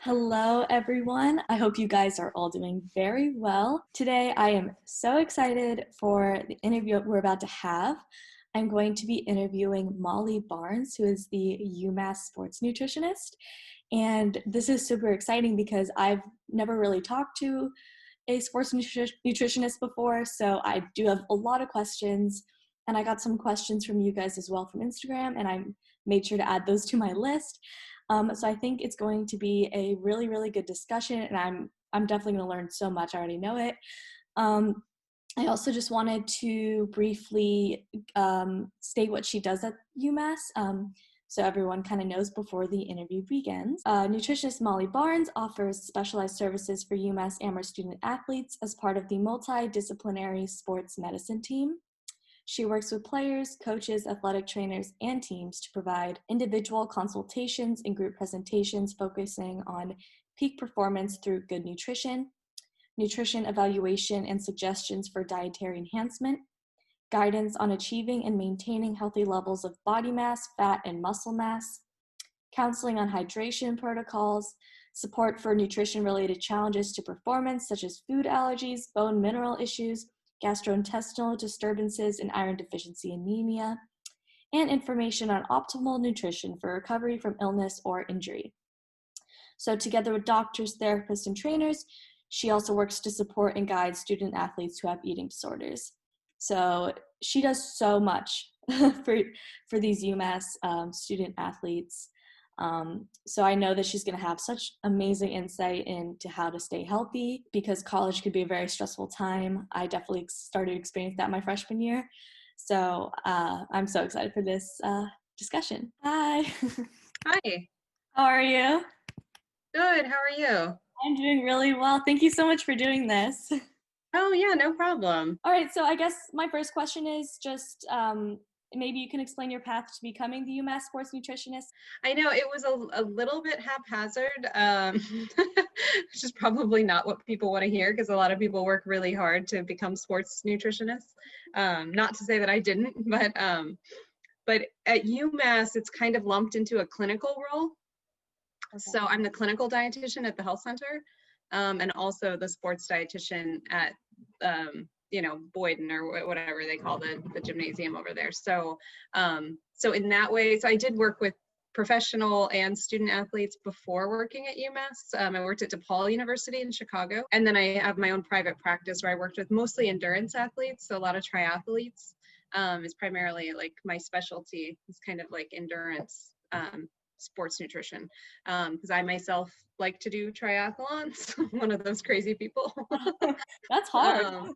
Hello, everyone. I hope you guys are all doing very well. Today, I am so excited for the interview we're about to have. I'm going to be interviewing Molly Barnes, who is the Umass Sports Nutritionist. And this is super exciting because I've never really talked to a sports nutritionist before, so I do have a lot of questions. And I got some questions from you guys as well from Instagram, and I made sure to add those to my list. So I think it's going to be a really, really good discussion, and I'm definitely going to learn so much. I already know it. I also just wanted to briefly state what she does at UMass, so everyone kind of knows before the interview begins. Nutritionist Molly Barnes offers specialized services for UMass Amherst student athletes as part of the multidisciplinary sports medicine team. She works with players, coaches, athletic trainers, and teams to provide individual consultations and group presentations focusing on peak performance through good nutrition, nutrition evaluation and suggestions for dietary enhancement, guidance on achieving and maintaining healthy levels of body mass, fat, and muscle mass, counseling on hydration protocols, support for nutrition-related challenges to performance such as food allergies, bone mineral issues, gastrointestinal disturbances, and iron deficiency anemia, and information on optimal nutrition for recovery from illness or injury. So together with doctors, therapists, and trainers, she also works to support and guide student athletes who have eating disorders. So she does so much for these UMass student athletes. So I know that she's going to have such amazing insight into how to stay healthy, because college could be a very stressful time. I definitely started experiencing that my freshman year. So I'm so excited for this discussion. Hi. Hi. How are you? Good. How are you? I'm doing really well. Thank you so much for doing this. Oh, yeah, no problem. All right, so I guess my first question is just maybe you can explain your path to becoming the UMass Sports Nutritionist. I know it was a little bit haphazard, which is probably not what people want to hear, because a lot of people work really hard to become sports nutritionists. Not to say that I didn't, but at UMass, it's kind of lumped into a clinical role. Okay. So I'm the clinical dietitian at the health center, and also the sports dietitian at Boyden, or whatever they call the gymnasium over there. So in that way, so I did work with professional and student athletes before working at UMass. I worked at DePaul University in Chicago, and then I have my own private practice where I worked with mostly endurance athletes, so a lot of triathletes is primarily like my specialty. It's kind of like endurance sports nutrition, because I myself like to do triathlons. One of those crazy people. That's hard.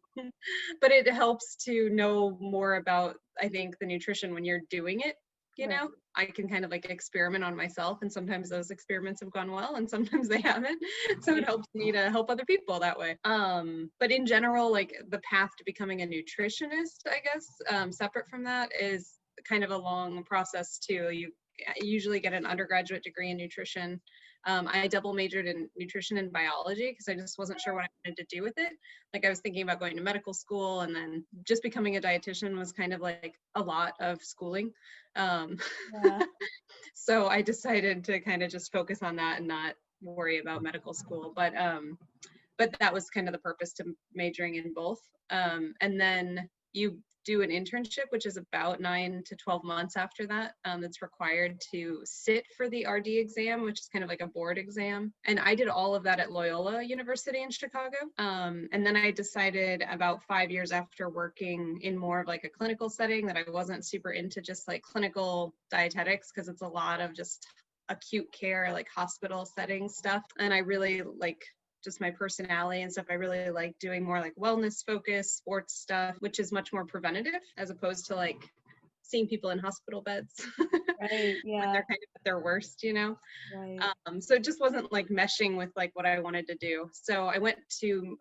But it helps to know more about, I think, the nutrition when you're doing it. Right. I can kind of like experiment on myself, and sometimes those experiments have gone well and sometimes they haven't. So it helps me to help other people that way. But in general, like the path to becoming a nutritionist, I guess, separate from that, is kind of a long process too. You usually get an undergraduate degree in nutrition. I double majored in nutrition and biology because I just wasn't sure what I wanted to do with it. Like I was thinking about going to medical school, and then just becoming a dietitian was kind of like a lot of schooling. So I decided to kind of just focus on that and not worry about medical school. But that was kind of the purpose to majoring in both. And then you do an internship, which is about 9 to 12 months after that. That's required to sit for the RD exam, which is kind of like a board exam. And I did all of that at Loyola University in Chicago. And then I decided about 5 years after working in more of like a clinical setting that I wasn't super into just like clinical dietetics, because it's a lot of just acute care, like hospital setting stuff. And I really like just my personality and stuff. I really like doing more like wellness focused sports stuff, which is much more preventative as opposed to like seeing people in hospital beds. Right. Yeah. When they're kind of at their worst, Right. So it just wasn't like meshing with like what I wanted to do. So I went to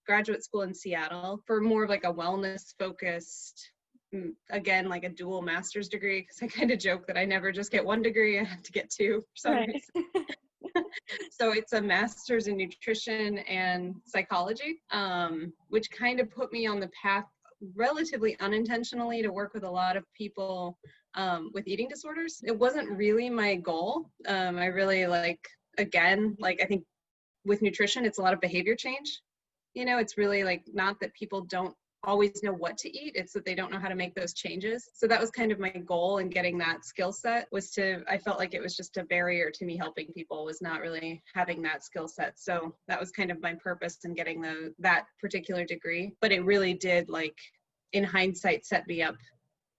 graduate school in Seattle for more of like a wellness focused, again, like a dual master's degree, because I kind of joke that I never just get one degree, I have to get two for some reason. So it's a master's in nutrition and psychology, which kind of put me on the path relatively unintentionally to work with a lot of people with eating disorders. It wasn't really my goal. I really like again, like I think with nutrition, it's a lot of behavior change. You know, it's really like not that people don't always know what to eat, it's that they don't know how to make those changes. So that was kind of my goal in getting that skill set, was to, I felt like it was just a barrier to me helping people, was not really having that skill set. So that was kind of my purpose in getting that particular degree. But it really did, like, in hindsight, set me up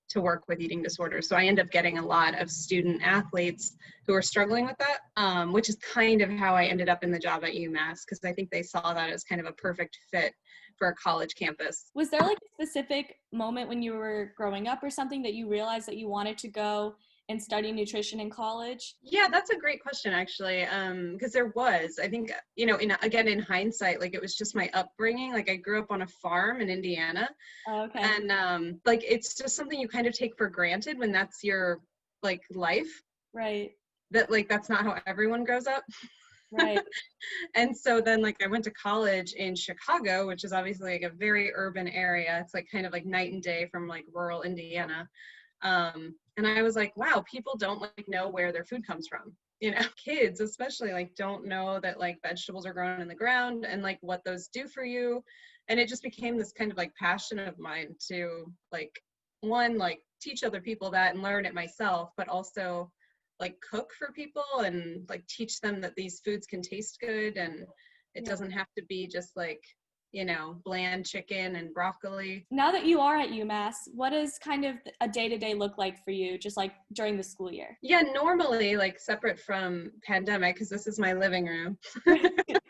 to work with eating disorders. So I end up getting a lot of student athletes who are struggling with that, which is kind of how I ended up in the job at UMass, because I think they saw that as kind of a perfect fit for a college campus. Was there like a specific moment when you were growing up or something that you realized that you wanted to go and study nutrition in college? Yeah, that's a great question, actually. Because there was, I think, you know, in hindsight, like, it was just my upbringing. Like, I grew up on a farm in Indiana, Oh, okay. and like, it's just something you kind of take for granted when that's your, like, life. Right. That, like, that's not how everyone grows up. Right. And so then, like, I went to college in Chicago, which is obviously like a very urban area. It's like kind of like night and day from like rural Indiana. And I was like, wow, people don't like know where their food comes from. You know, kids especially like don't know that like vegetables are grown in the ground and like what those do for you. And it just became this kind of like passion of mine to, like, one, like, teach other people that and learn it myself, but also like cook for people and like teach them that these foods can taste good, and it doesn't have to be just like, you know, bland chicken and broccoli. Now that you are at UMass, what does kind of a day-to-day look like for you, just like during the school year? Yeah, normally, like, separate from pandemic, because this is my living room,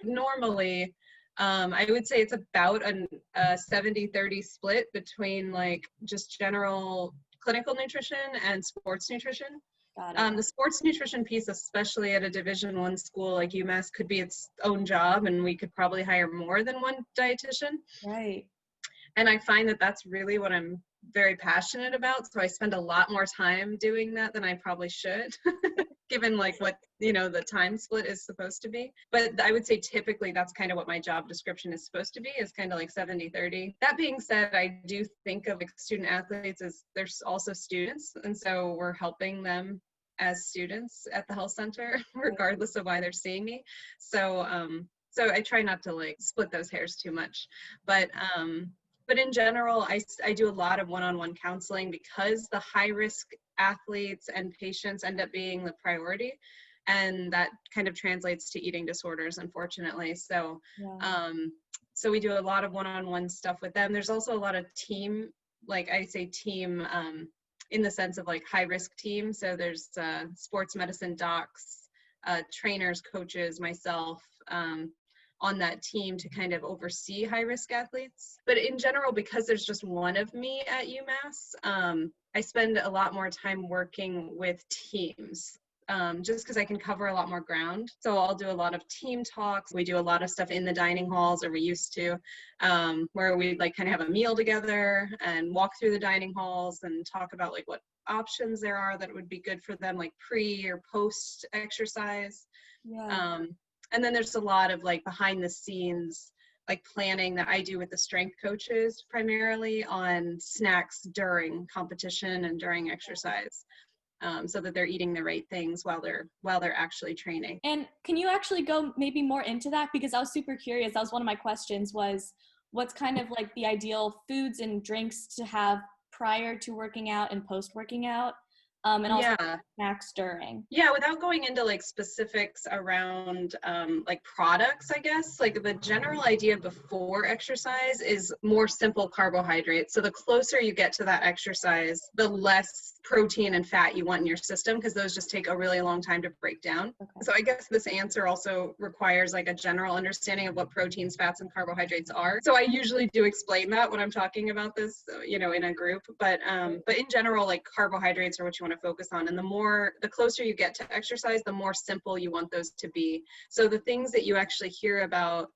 normally, I would say it's about a 70-30 split between like just general clinical nutrition and sports nutrition. Got it. The sports nutrition piece, especially at a Division I school like UMass, could be its own job, and we could probably hire more than one dietitian. Right. And I find that that's really what I'm very passionate about. So I spend a lot more time doing that than I probably should, given like what, you know, the time split is supposed to be. But I would say typically that's kind of what my job description is supposed to be, is kind of like 70-30. That being said, I do think of like student athletes as there's also students. And so we're helping them as students at the health center, regardless of why they're seeing me. So, so I try not to like split those hairs too much, but in general, I do a lot of one-on-one counseling, because the high-risk athletes and patients end up being the priority, and that kind of translates to eating disorders, unfortunately. So, so we do a lot of one-on-one stuff with them. There's also a lot of team, like I say team, in the sense of like high-risk team. So there's sports medicine docs, trainers, coaches, myself, on that team to kind of oversee high-risk athletes. But in general, because there's just one of me at UMass, I spend a lot more time working with teams, just because I can cover a lot more ground. So I'll do a lot of team talks. We do a lot of stuff in the dining halls, or we used to, where we like kind of have a meal together and walk through the dining halls and talk about like what options there are that would be good for them, like pre or post exercise. And then there's a lot of like behind the scenes, like planning that I do with the strength coaches, primarily on snacks during competition and during exercise, so that they're eating the right things while they're actually training. And can you actually go maybe more into that? Because I was super curious. That was one of my questions, was what's kind of like the ideal foods and drinks to have prior to working out and post working out? And also snacks during. Yeah, without going into like specifics around like products, I guess, like the general idea before exercise is more simple carbohydrates. So the closer you get to that exercise, the less protein and fat you want in your system, because those just take a really long time to break down. Okay. So I guess this answer also requires like a general understanding of what proteins, fats, and carbohydrates are. So I usually do explain that when I'm talking about this, you know, in a group, but in general, like carbohydrates are what you want to focus on. And the closer you get to exercise, the more simple you want those to be. So the things that you actually hear about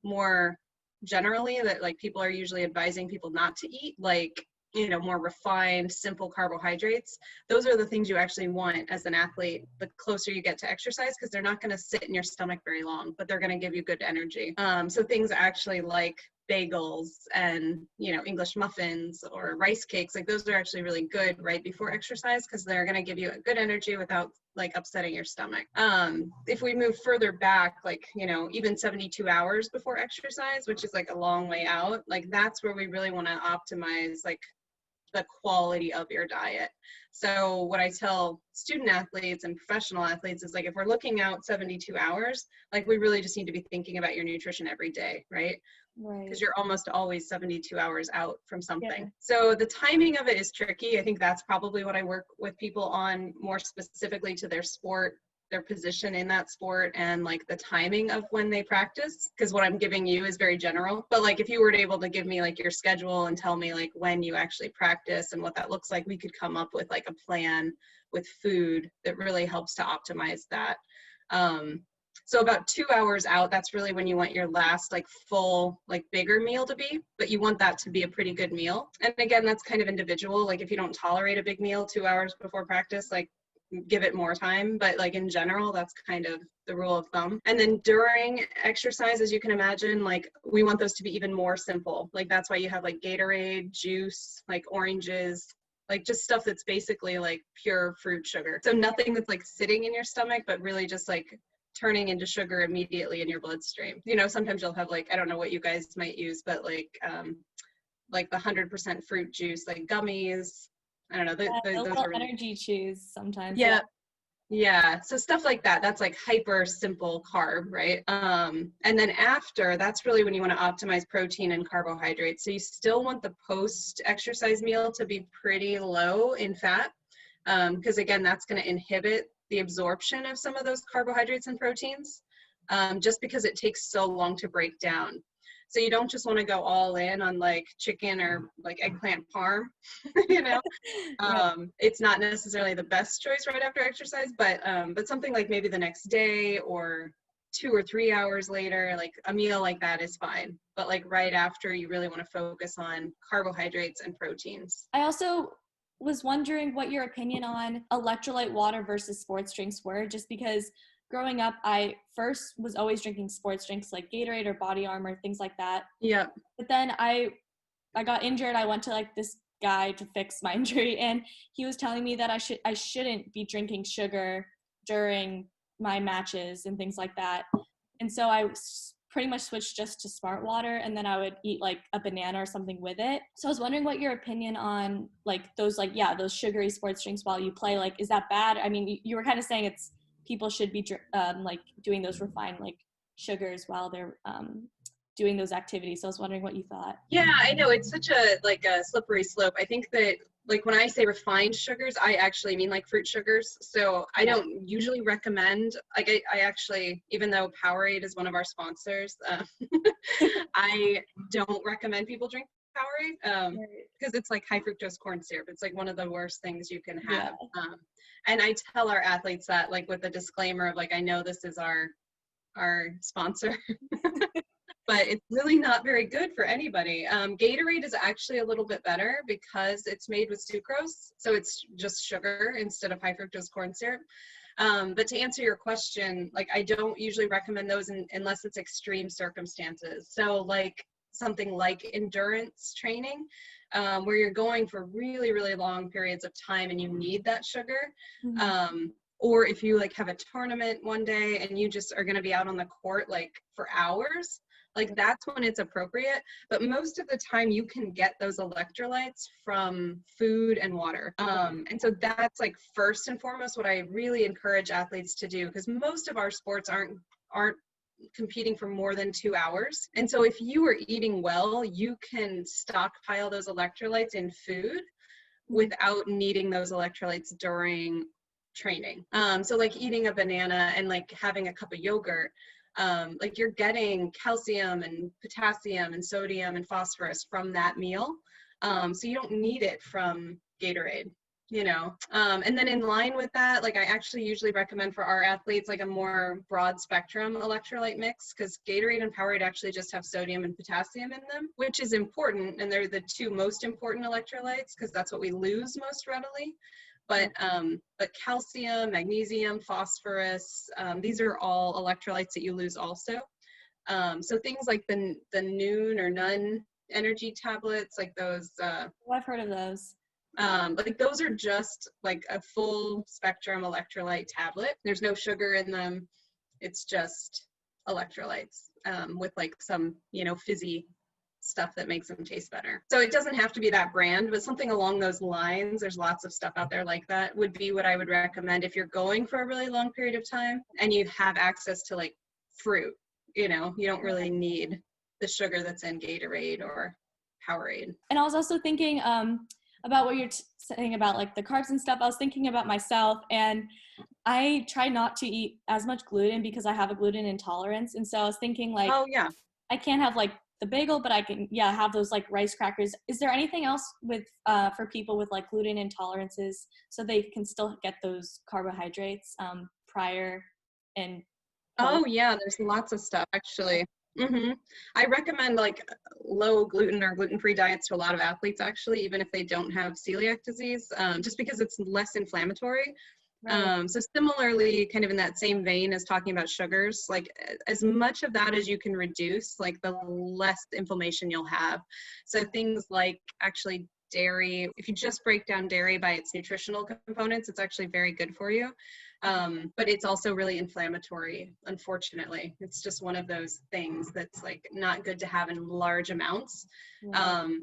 more generally that like people are usually advising people not to eat, like, you know, more refined, simple carbohydrates, those are the things you actually want as an athlete the closer you get to exercise, because they're not going to sit in your stomach very long, but they're going to give you good energy. So things actually like bagels and, English muffins or rice cakes, like those are actually really good right before exercise because they're going to give you a good energy without like upsetting your stomach. If we move further back, like, even 72 hours before exercise, which is like a long way out, like that's where we really want to optimize like the quality of your diet. So what I tell student athletes and professional athletes is like, if we're looking out 72 hours, like we really just need to be thinking about your nutrition every day, right? Right. Because you're almost always 72 hours out from something. Yeah. So the timing of it is tricky. I think that's probably what I work with people on more specifically to their sport, their position in that sport, and like the timing of when they practice, because what I'm giving you is very general. But like if you were able to give me like your schedule and tell me like when you actually practice and what that looks like, we could come up with like a plan with food that really helps to optimize that. So about 2 hours out, that's really when you want your last like full, like bigger meal to be, but you want that to be a pretty good meal. And again, that's kind of individual. Like if you don't tolerate a big meal 2 hours before practice, like give it more time. But like in general, that's kind of the rule of thumb. And then during exercise, as you can imagine, like we want those to be even more simple. Like that's why you have like Gatorade, juice, like oranges, like just stuff that's basically like pure fruit sugar. So nothing that's like sitting in your stomach, but really just like turning into sugar immediately in your bloodstream. Sometimes you'll have like, I don't know what you guys might use, but like the 100% fruit juice, like gummies. I don't know. The Those little are really, energy chews sometimes. yeah. Yeah. So stuff like that, that's like hyper simple carb, right? And then after, that's really when you want to optimize protein and carbohydrates. So you still want the post-exercise meal to be pretty low in fat, because again, that's going to inhibit the absorption of some of those carbohydrates and proteins, just because it takes so long to break down. So you don't just want to go all in on like chicken or like eggplant parm, Right. It's not necessarily the best choice right after exercise, but something like maybe the next day or 2 or 3 hours later, like a meal like that is fine. But like right after, you really want to focus on carbohydrates and proteins. I also was wondering what your opinion on electrolyte water versus sports drinks were, just because growing up, I first was always drinking sports drinks like Gatorade or Body Armor, things like that. Yep. But then I got injured. I went to like this guy to fix my injury, and he was telling me that I shouldn't be drinking sugar during my matches and things like that. And so I pretty much switched just to smart water, and then I would eat like a banana or something with it. So I was wondering what your opinion on like those those sugary sports drinks while you play, like is that bad? I mean, you were kind of saying it's people should be like doing those refined like sugars while they're doing those activities. So I was wondering what you thought. Yeah, I know it's such a slippery slope. I think that like when I say refined sugars, I actually mean like fruit sugars. So I don't usually recommend, like I actually, even though Powerade is one of our sponsors, I don't recommend people drink Powerade because it's like high fructose corn syrup. It's like one of the worst things you can have. Yeah. And I tell our athletes that like with a disclaimer of like, I know this is our sponsor. But it's really not very good for anybody. Gatorade is actually a little bit better because it's made with sucrose. So it's just sugar instead of high fructose corn syrup. But to answer your question, like I don't usually recommend those unless it's extreme circumstances. So like something like endurance training, where you're going for really, really long periods of time and you need that sugar. Mm-hmm. Or if you like have a tournament one day and you just are going to be out on the court like for hours, like that's when it's appropriate. But most of the time you can get those electrolytes from food and water. And so that's like first and foremost what I really encourage athletes to do, because most of our sports aren't competing for more than 2 hours. And so if you are eating well, you can stockpile those electrolytes in food without needing those electrolytes during training. So like eating a banana and like having a cup of yogurt, like you're getting calcium and potassium and sodium and phosphorus from that meal. So you don't need it from Gatorade, and then in line with that, like I actually usually recommend for our athletes like a more broad spectrum electrolyte mix, because Gatorade and Powerade actually just have sodium and potassium in them, which is important, and they're the two most important electrolytes because that's what we lose most readily. But calcium, magnesium, phosphorus, these are all electrolytes that you lose also. So things like the noon or none energy tablets, like those, Oh, I've heard of those. like those are just like a full spectrum electrolyte tablet. There's no sugar in them. It's just electrolytes, with like some, fizzy stuff that makes them taste better. So it doesn't have to be that brand, but something along those lines, there's lots of stuff out there like that, would be what I would recommend if you're going for a really long period of time and you have access to like fruit. You don't really need the sugar that's in Gatorade or Powerade. And I was also thinking about what you're saying about like the carbs and stuff. I was thinking about myself, and I try not to eat as much gluten because I have a gluten intolerance. And so I was thinking like, Oh yeah. I can't have like the bagel, but I can, have those like rice crackers. Is there anything else with for people with like gluten intolerances so they can still get those carbohydrates prior and post? Oh yeah, there's lots of stuff actually. I recommend like low gluten or gluten-free diets to a lot of athletes actually, even if they don't have celiac disease, just because it's less inflammatory. Right. So similarly, kind of in that same vein as talking about sugars, like as much of that as you can reduce, like the less inflammation you'll have. So things like actually dairy, if you just break down dairy by its nutritional components, it's actually very good for you. But it's also really inflammatory, unfortunately. It's just one of those things that's like not good to have in large amounts. Right.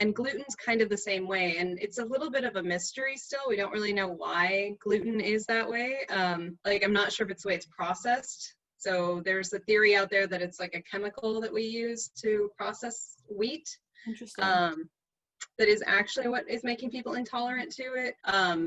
And gluten's kind of the same way, and it's a little bit of a mystery still. We don't really know why gluten is that way. Like I'm not sure if it's the way it's processed. So there's a theory out there that it's like a chemical that we use to process wheat. Interesting. That is actually what is making people intolerant to it,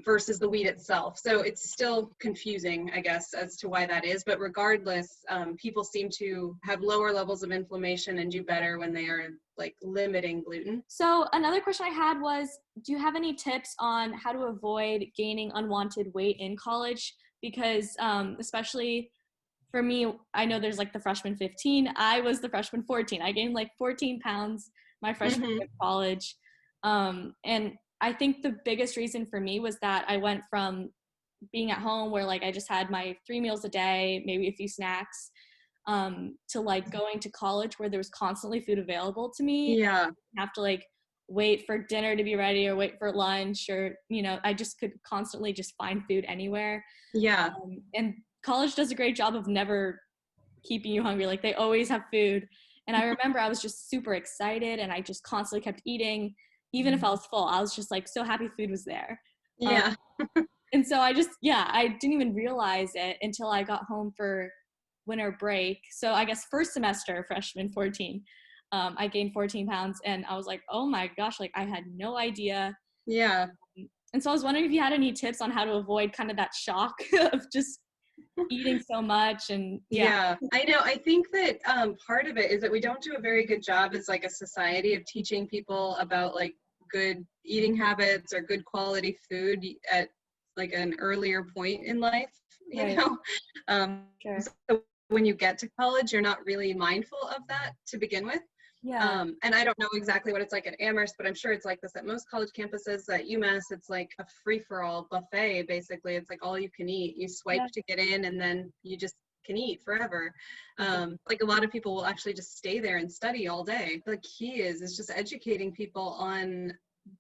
versus the wheat itself. So it's still confusing, I guess, as to why that is. But regardless, people seem to have lower levels of inflammation and do better when they are like limiting gluten. So another question I had was, do you have any tips on how to avoid gaining unwanted weight in college? Because especially for me, I know there's like the freshman 15. I was the freshman 14. I gained like 14 pounds my freshman year of college. And I think the biggest reason for me was that I went from being at home where like I just had my 3 meals a day, maybe a few snacks, to like going to college where there was constantly food available to me. Yeah. I have to like wait for dinner to be ready or wait for lunch, or I just could constantly just find food anywhere. Yeah. And college does a great job of never keeping you hungry. Like they always have food. And I remember I was just super excited and I just constantly kept eating. Even if I was full, I was just like so happy food was there. Yeah. And so I didn't even realize it until I got home for winter break. So I guess first semester, freshman 14, I gained 14 pounds and I was like, oh my gosh, like I had no idea. Yeah. And so I was wondering if you had any tips on how to avoid kind of that shock of just eating so much. And Yeah, I know. I think that part of it is that we don't do a very good job as like a society of teaching people about like good eating habits or good quality food at like an earlier point in life, you Right. know? Sure. So when you get to college, you're not really mindful of that to begin with. Yeah. And I don't know exactly what it's like at Amherst, but I'm sure it's like this at most college campuses. At Umass, it's like a free-for-all buffet, basically. It's like all you can eat. You swipe Yeah. to get in, and then you just can eat forever. Exactly. Like a lot of people will actually just stay there and study all day. The key is just educating people on,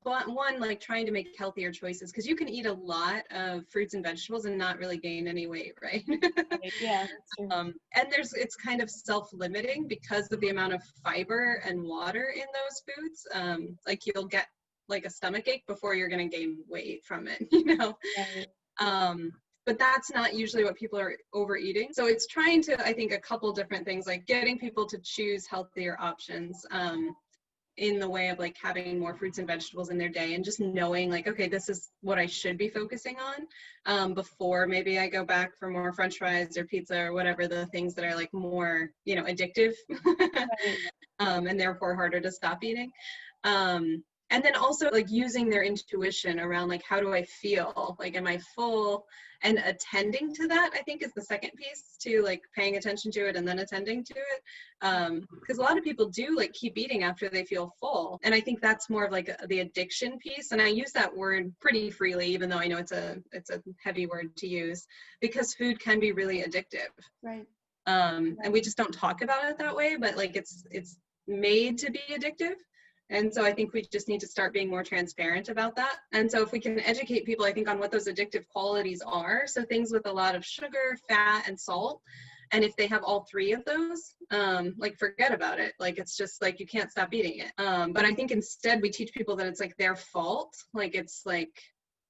but one, like trying to make healthier choices, because you can eat a lot of fruits and vegetables and not really gain any weight, right? Right. Yeah, that's true. And it's kind of self-limiting because of the amount of fiber and water in those foods. Like you'll get like a stomach ache before you're going to gain weight from it, Right. But that's not usually what people are overeating. So it's trying to, I think, a couple different things, like getting people to choose healthier options, in the way of like having more fruits and vegetables in their day, and just knowing like, okay, this is what I should be focusing on, before maybe I go back for more French fries or pizza or whatever, the things that are like more, addictive, Right. and therefore harder to stop eating. And then also like using their intuition around like, how do I feel? Like, am I full? And attending to that, I think, is the second piece, to like paying attention to it and then attending to it. Because a lot of people do like keep eating after they feel full. And I think that's more of like the addiction piece. And I use that word pretty freely, even though I know it's a heavy word to use, because food can be really addictive. Right. And we just don't talk about it that way, but like it's made to be addictive. And so I think we just need to start being more transparent about that. And so if we can educate people, I think, on what those addictive qualities are, so things with a lot of sugar, fat, and salt, and if they have all three of those, like forget about it. Like it's just like you can't stop eating it. But I think instead we teach people that it's like their fault. Like it's like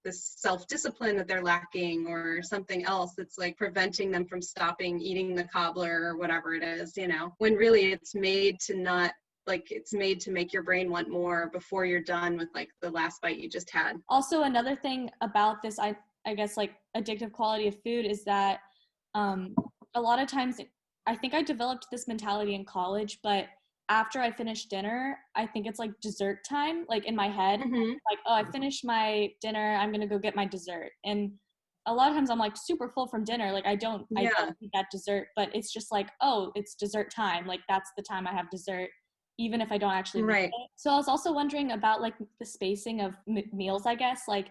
this self-discipline that they're lacking or something else that's like preventing them from stopping eating the cobbler or whatever it is, you know, when really it's made to not, like it's made to make your brain want more before you're done with like the last bite you just had. Also, another thing about this, I guess, like addictive quality of food is that a lot of times, I think I developed this mentality in college, but after I finish dinner, I think it's like dessert time, like in my head, like, oh, I finished my dinner, I'm gonna go get my dessert. And a lot of times I'm like super full from dinner, like I don't eat that dessert, but it's just like, oh, it's dessert time, like that's the time I have dessert, even if I don't actually need it. So I was also wondering about like the spacing of meals, I guess, like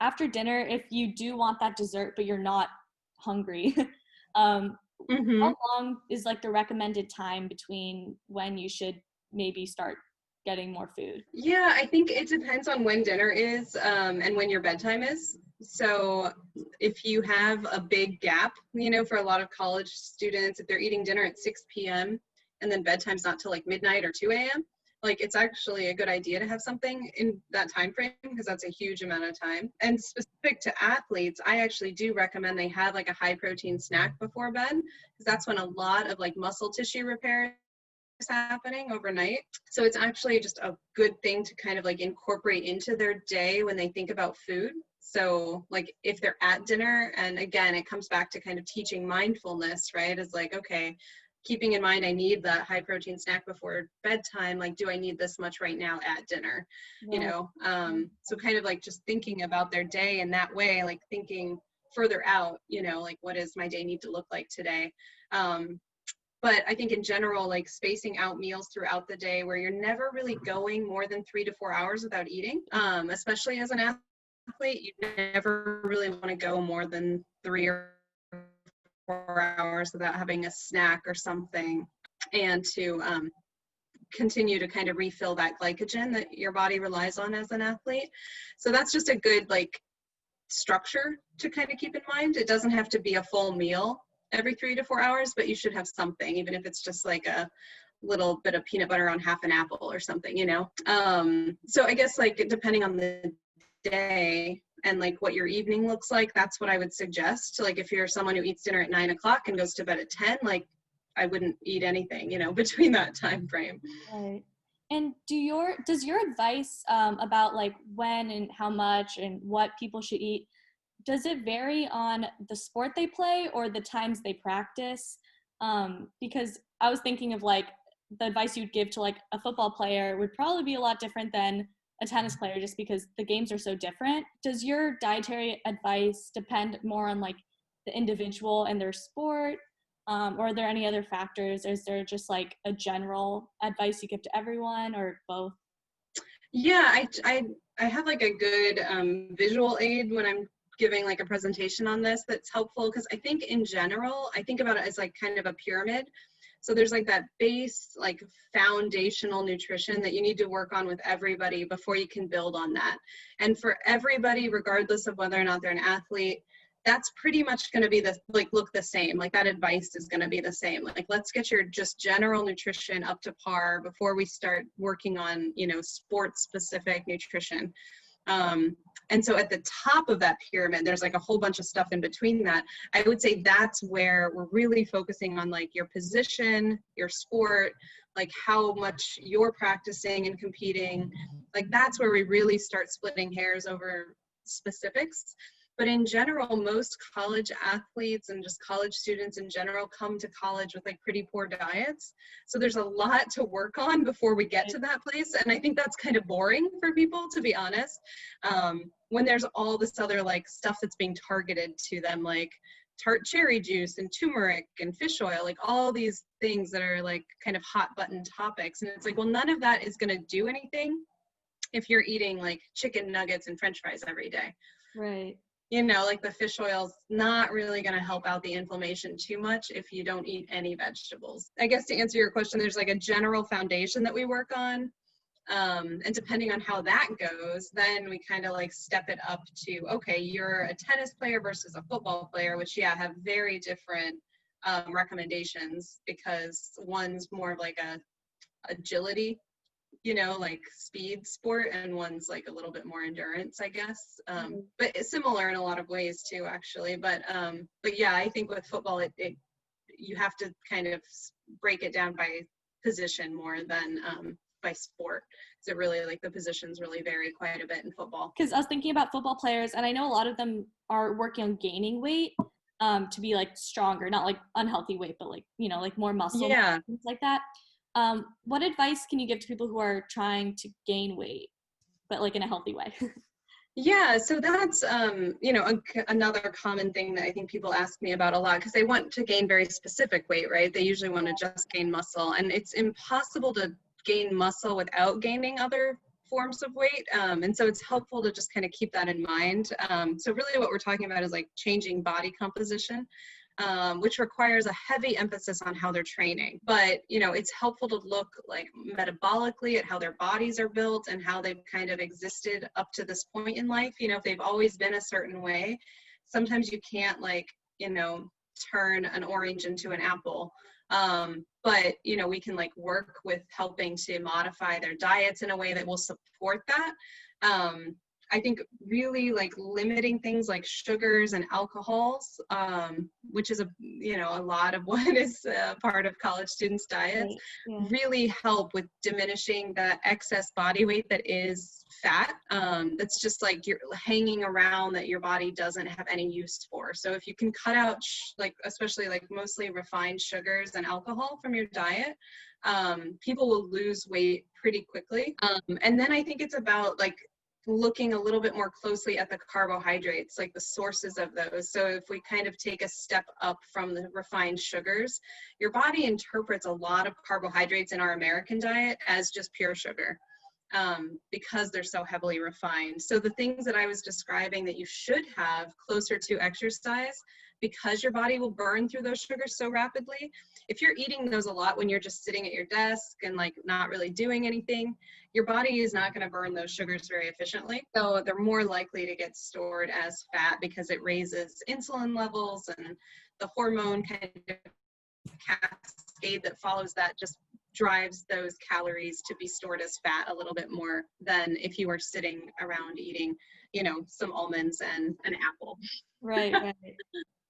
after dinner, if you do want that dessert but you're not hungry, how long is like the recommended time between when you should maybe start getting more food? Yeah, I think it depends on when dinner is, and when your bedtime is. So if you have a big gap, you know, for a lot of college students, if they're eating dinner at 6 p.m. and then bedtime's not till like midnight or 2 a.m., like it's actually a good idea to have something in that time frame, because that's a huge amount of time. And specific to athletes, I actually do recommend they have like a high protein snack before bed, because that's when a lot of like muscle tissue repair is happening overnight. So it's actually just a good thing to kind of like incorporate into their day when they think about food. So like if they're at dinner, and again, it comes back to kind of teaching mindfulness, right? Is like, okay, keeping in mind I need that high protein snack before bedtime, like do I need this much right now at dinner? You know, so kind of like just thinking about their day in that way, like thinking further out, you know, like what does my day need to look like today? But I think in general, like spacing out meals throughout the day where you're never really going more than 3 to 4 hours without eating, especially as an athlete, you never really want to go more than 3 or 4 hours without having a snack or something, and to continue to kind of refill that glycogen that your body relies on as an athlete. So that's just a good like structure to kind of keep in mind. It doesn't have to be a full meal every 3 to 4 hours, but you should have something, even if it's just like a little bit of peanut butter on half an apple or something, you know? So I guess like depending on the day and like what your evening looks like, that's what I would suggest. Like if you're someone who eats dinner at 9 o'clock and goes to bed at 10, like I wouldn't eat anything, you know, between that time frame. Right. And does your advice about like when and how much and what people should eat, does it vary on the sport they play or the times they practice? Because I was thinking of like the advice you'd give to like a football player would probably be a lot different than a tennis player, just because the games are so different. Does your dietary advice depend more on like the individual and their sport? Or are there any other factors? Is there just like a general advice you give to everyone, or both? Yeah, I have like a good visual aid when I'm giving like a presentation on this that's helpful, because I think in general, I think about it as like kind of a pyramid. So there's like that base, like foundational nutrition that you need to work on with everybody before you can build on that. And for everybody, regardless of whether or not they're an athlete, that's pretty much going to be look the same. Like that advice is going to be the same. Like let's get your just general nutrition up to par before we start working on, you know, sports specific nutrition. And so at the top of that pyramid, there's like a whole bunch of stuff in between that. I would say that's where we're really focusing on like your position, your sport, like how much you're practicing and competing. Like that's where we really start splitting hairs over specifics. But in general, most college athletes and just college students in general come to college with like pretty poor diets. So there's a lot to work on before we get to that place. And I think that's kind of boring for people, to be honest, when there's all this other like stuff that's being targeted to them, like tart cherry juice and turmeric and fish oil, like all these things that are like kind of hot button topics. And it's like, well, none of that is going to do anything if you're eating like chicken nuggets and French fries every day. Right. you know, like the fish oil's not really going to help out the inflammation too much if you don't eat any vegetables. I guess to answer your question, there's like a general foundation that we work on. And depending on how that goes, then we kind of like step it up to, okay, you're a tennis player versus a football player, which, yeah, have very different recommendations, because one's more of like a agility, you know, like speed sport, and one's like a little bit more endurance, I guess. But it's similar in a lot of ways too, actually. But yeah, I think with football, it you have to kind of break it down by position more than by sport. So really, like, the positions really vary quite a bit in football. Because I was thinking about football players, and I know a lot of them are working on gaining weight to be like stronger, not like unhealthy weight, but like, you know, like more muscle, Yeah. things like that. What advice can you give to people who are trying to gain weight, but like in a healthy way? Yeah, so that's you know, another common thing that I think people ask me about a lot, because they want to gain very specific weight, right? They usually want to just gain muscle, and it's impossible to gain muscle without gaining other forms of weight. And so it's helpful to just kind of keep that in mind. So really what we're talking about is like changing body composition, which requires a heavy emphasis on how they're training. But, you know, it's helpful to look like metabolically at how their bodies are built and how they've kind of existed up to this point in life. You know, if they've always been a certain way, sometimes you can't, like, you know, turn an orange into an apple. But, you know, we can like work with helping to modify their diets in a way that will support that. I think really like limiting things like sugars and alcohols, which is you know, a lot of what is part of college students' diets, Yeah. really help with diminishing the excess body weight that is fat. That's just like you're hanging around that your body doesn't have any use for. So if you can cut out like, especially like mostly refined sugars and alcohol from your diet, people will lose weight pretty quickly. And then I think it's about like looking a little bit more closely at the carbohydrates, like the sources of those. So if we kind of take a step up from the refined sugars, your body interprets a lot of carbohydrates in our American diet as just pure sugar, because they're so heavily refined. So the things that I was describing that you should have closer to exercise, because your body will burn through those sugars so rapidly, if you're eating those a lot when you're just sitting at your desk and like not really doing anything, your body is not going to burn those sugars very efficiently. So they're more likely to get stored as fat, because it raises insulin levels, and the hormone kind of cascade that follows that just drives those calories to be stored as fat a little bit more than if you were sitting around eating, you know, some almonds and an apple. Right.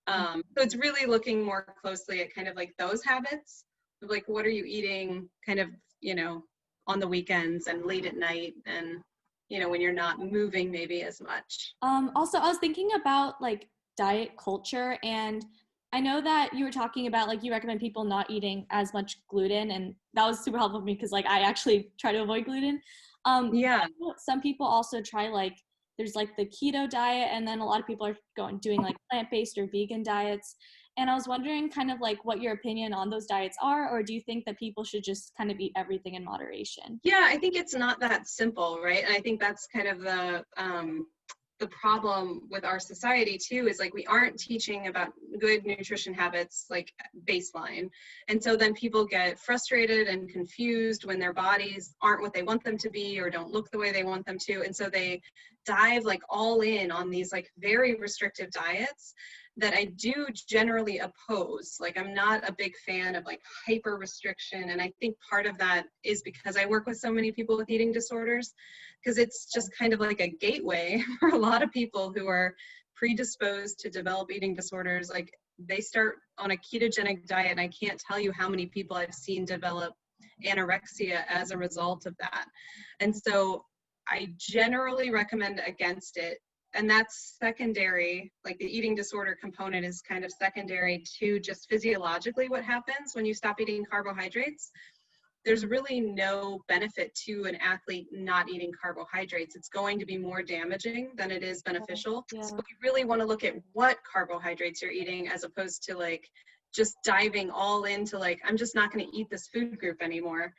So it's really looking more closely at kind of like those habits, like what are you eating kind of, you know, on the weekends and late at night, and, you know, when you're not moving maybe as much. Also, I was thinking about like diet culture, and I know that you were talking about like you recommend people not eating as much gluten, and that was super helpful for me because like I actually try to avoid gluten. Yeah. Some people also try like there's like the keto diet, and then a lot of people are doing like plant-based or vegan diets. And I was wondering kind of like what your opinion on those diets are, or do you think that people should just kind of eat everything in moderation? Yeah, I think it's not that simple, right? And I think that's kind of the problem with our society too, is like we aren't teaching about good nutrition habits like baseline. And so then people get frustrated and confused when their bodies aren't what they want them to be or don't look the way they want them to. And so they dive like all in on these like very restrictive diets that I do generally oppose. Like, I'm not a big fan of like hyper restriction. And I think part of that is because I work with so many people with eating disorders, because it's just kind of like a gateway for a lot of people who are predisposed to develop eating disorders. Like, they start on a ketogenic diet, and I can't tell you how many people I've seen develop anorexia as a result of that. And so I generally recommend against it. And that's secondary, like the eating disorder component is kind of secondary to just physiologically what happens when you stop eating carbohydrates. There's really no benefit to an athlete not eating carbohydrates. It's going to be more damaging than it is beneficial. Yeah. So we really want to look at what carbohydrates you're eating, as opposed to like just diving all into like, I'm just not going to eat this food group anymore.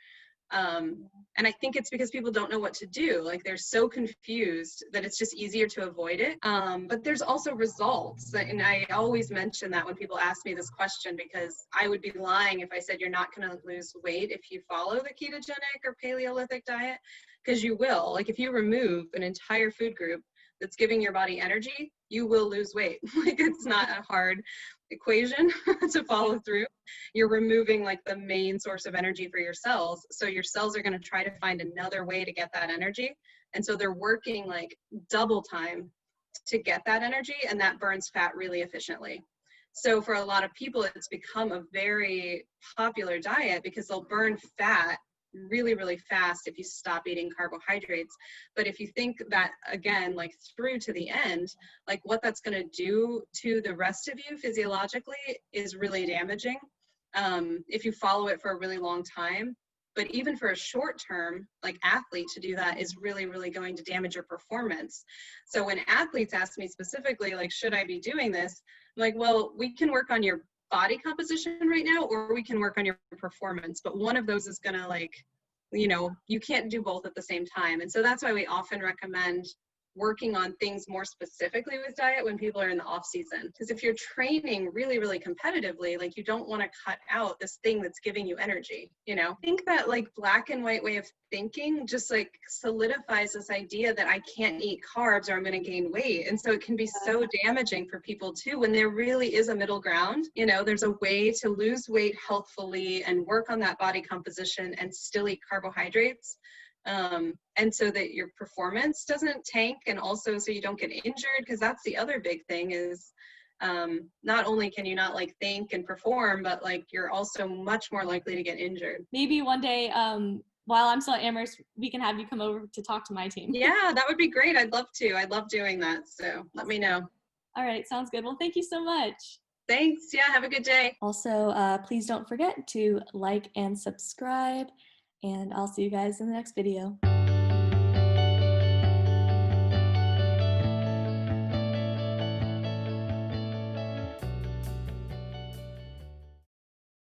And I think it's because people don't know what to do. Like they're so confused that it's just easier to avoid it. But there's also results. And I always mention that when people ask me this question, because I would be lying if I said you're not going to lose weight if you follow the ketogenic or Paleolithic diet, because you will. Like if you remove an entire food group that's giving your body energy, you will lose weight. Like it's not a hard equation to follow through. You're removing like the main source of energy for your cells. So your cells are going to try to find another way to get that energy. And so they're working like double time to get that energy, and that burns fat really efficiently. So for a lot of people, it's become a very popular diet because they'll burn fat really, really fast if you stop eating carbohydrates. But if you think that again, like through to the end, like what that's going to do to the rest of you physiologically is really damaging if you follow it for a really long time. But even for a short term, like athlete, to do that is really, really going to damage your performance. So when athletes ask me specifically, like, should I be doing this? I'm like, well, we can work on your body composition right now, or we can work on your performance. But one of those is going to like, you can't do both at the same time. And so that's why we often recommend working on things more specifically with diet when people are in the off season. Because if you're training really, really competitively, like you don't want to cut out this thing that's giving you energy, I think that like black and white way of thinking just like solidifies this idea that I can't eat carbs or I'm going to gain weight. And so it can be so damaging for people too, when there really is a middle ground. There's a way to lose weight healthfully and work on that body composition and still eat carbohydrates. And so that your performance doesn't tank, and also so you don't get injured, because that's the other big thing is not only can you not like think and perform, but like you're also much more likely to get injured. Maybe one day while I'm still at Amherst, we can have you come over to talk to my team. Yeah, that would be great. I'd love to. I love doing that. So let me know. All right, sounds good. Well, thank you so much. Thanks. Yeah, have a good day. Also, please don't forget to like and subscribe, and I'll see you guys in the next video.